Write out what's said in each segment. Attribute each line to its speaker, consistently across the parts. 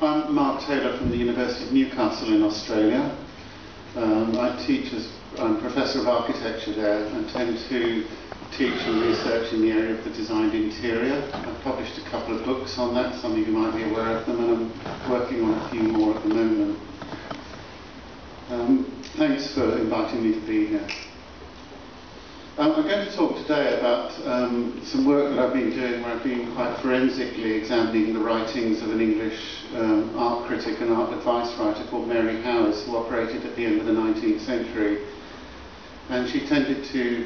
Speaker 1: I'm Mark Taylor from the University of Newcastle in Australia. I'm Professor of Architecture there and tend to teach and research in the area of the designed interior. I've published a couple of books on that, some of you might be aware of them, and I'm working on a few more at the moment. Thanks for inviting me to be here. I'm going to talk today about some work that I've been doing where I've been quite forensically examining the writings of an English art critic and art advice writer called Mary Haweis, who operated at the end of the 19th century. And she tended to,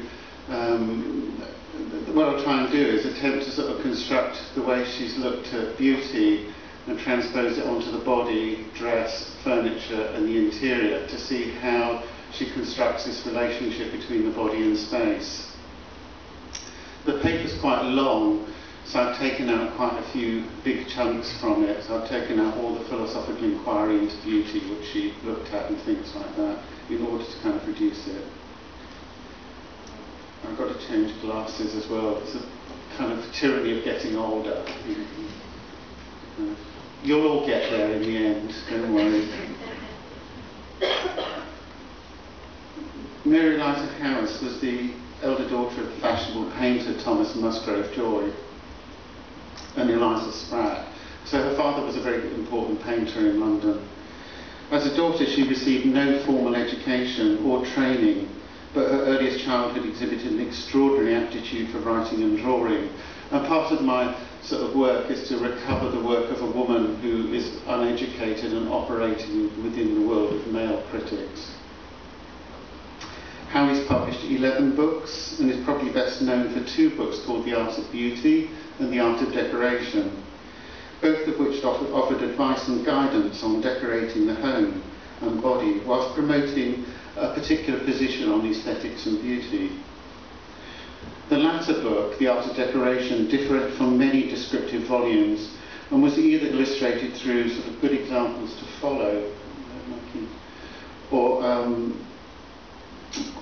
Speaker 1: what I'll try and do is attempt to sort of construct the way she's looked at beauty and transpose it onto the body, dress, furniture and the interior to see how she constructs this relationship between the body and space. The paper's quite long, so I've taken out quite a few big chunks from it. So I've taken out all the philosophical inquiry into beauty which she looked at and things like that in order to kind of produce it. I've got to change glasses as well. It's a kind of tyranny of getting older. You'll all get there in the end, don't worry. Mary Eliza Haweis was the elder daughter of the fashionable painter Thomas Musgrave Joy and Eliza Spratt. So her father was a very important painter in London. As a daughter, she received no formal education or training, but her earliest childhood exhibited an extraordinary aptitude for writing and drawing. And part of my sort of work is to recover the work of a woman who is uneducated and operating within the world of male critics. Haweis published 11 books and is probably best known for 2 books called The Art of Beauty and The Art of Decoration, both of which offered advice and guidance on decorating the home and body whilst promoting a particular position on aesthetics and beauty. The latter book, The Art of Decoration, differed from many descriptive volumes and was either illustrated through sort of good examples to follow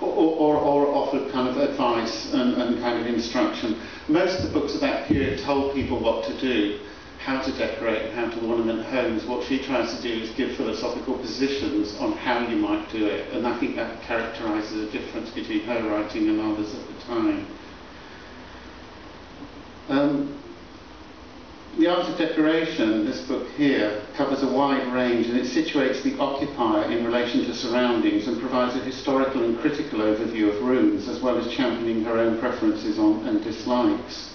Speaker 1: or offered kind of advice and kind of instruction. Most of the books of that period told people what to do, how to decorate and how to ornament homes. What she tries to do is give philosophical positions on how you might do it, and I think that characterises a difference between her writing and others at the time. The Art of Decoration, this book here, covers a wide range and it situates the occupier in relation to surroundings and provides a historical and critical overview of rooms as well as championing her own preferences on and dislikes.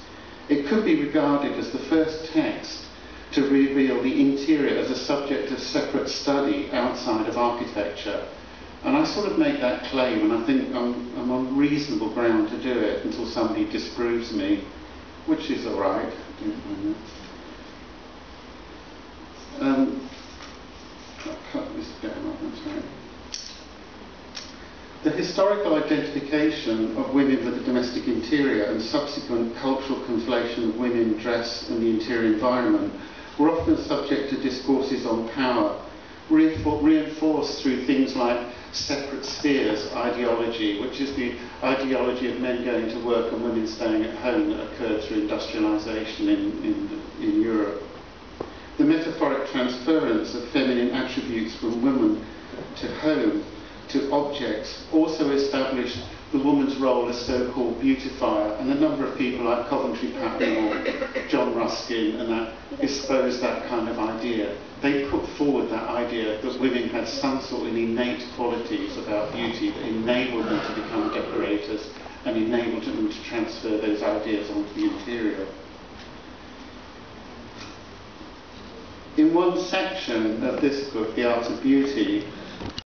Speaker 1: It could be regarded as the first text to reveal the interior as a subject of separate study outside of architecture. And I sort of make that claim, and I think I'm on reasonable ground to do it until somebody disproves me, which is all right. I'll cut this down, that's right. The historical identification of women with the domestic interior and subsequent cultural conflation of women, dress and the interior environment were often subject to discourses on power, reinforced through things like separate spheres ideology, which is the ideology of men going to work and women staying at home that occurred through industrialisation in Europe. The metaphoric transference of feminine attributes from women to home to objects also established the woman's role as so-called beautifier, and a number of people like Coventry Patton or John Ruskin and that exposed that kind of idea. They put forward that idea that women had some sort of innate qualities about beauty that enabled them to become decorators and enabled them to transfer those ideas onto the interior. In one section of this book, The Art of Beauty,